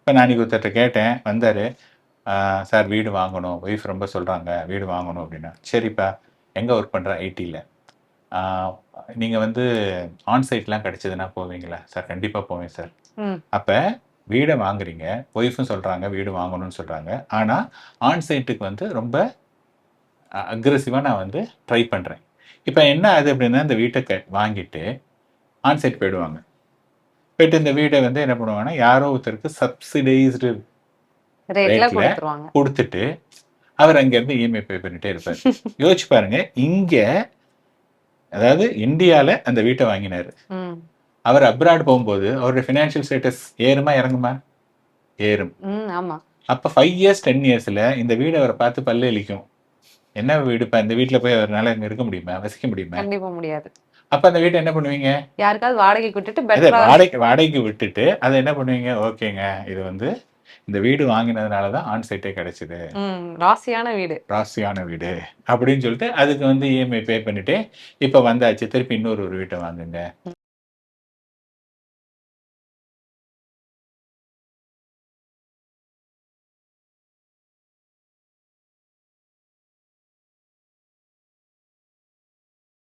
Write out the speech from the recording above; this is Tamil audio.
இப்போ நான் அன்றைக்கி ஒருத்தர்கிட்ட கேட்டேன், வந்தார். சார் வீடு வாங்கணும், ஒய்ஃப் ரொம்ப சொல்கிறாங்க வீடு வாங்கணும் அப்படின்னா. சரிப்பா, எங்கே ஒர்க் பண்ணுற? ஐடியில். நீங்கள் வந்து ஆன்சைட்லாம் கிடச்சிதுன்னா போவீங்களா? சார் கண்டிப்பாக போவேன் சார். அப்போ வீடை வாங்குறீங்க, ஒய்ஃபும் சொல்கிறாங்க வீடு வாங்கணும்னு சொல்கிறாங்க. ஆனால் ஆன்சைட்டுக்கு வந்து ரொம்ப அக்ரெசிவாக நான் வந்து ட்ரை பண்ணுறேன். இப்போ என்ன ஆகுது அப்படின்னா, இந்த வீட்டை வாங்கிட்டு ஆன்சைட் போயிடுவாங்க. போயிட்டு இந்த வீடை வந்து என்ன பண்ணுவாங்கன்னா, யாரோ ஒருத்தருக்கு சப்சிடைஸ்டு ரேட்ல கொடுத்துட்டு அவர் அங்கேருந்து இஎம்ஐ பே பண்ணிட்டே இருப்பார். யோசிச்சு பாருங்க, இங்கே அதாவது இந்தியாவில் அந்த வீட்டை வாங்கினார். அவர் அப்ராட் போகும்போது அவருடைய ஃபினான்ஷியல் ஸ்டேட்டஸ் ஏறுமா இறங்குமா? ஏறும். அப்போ 5 இயர்ஸ் 10 இயர்ஸில் இந்த வீடு அவரை பார்த்து பல்லு இழிக்கும். என்ன வீடுப்பா, இந்த வீட்டில் போய் அவரால் அங்கே இருக்க முடியுமா, வசிக்க முடியுமா? கண்டிப்பா முடியாது. அப்போ அந்த வீட்டை என்ன பண்ணுவீங்க? யாருக்காவது வாடகைக்கு விட்டுட்டு வாடகைக்கு விட்டுட்டு அதை என்ன பண்ணுவீங்க? ஓகேங்க, இது வந்து இந்த வீடு வாங்கினதுனால தான் ஆன்சைட்டே கிடைச்சிது, ராசியான வீடு அப்படின்னு சொல்லிட்டு அதுக்கு வந்து இஎம்ஐ பே பண்ணிட்டு இப்போ வந்தாச்சு, திருப்பி இன்னொரு வீட்டை வாங்குங்க.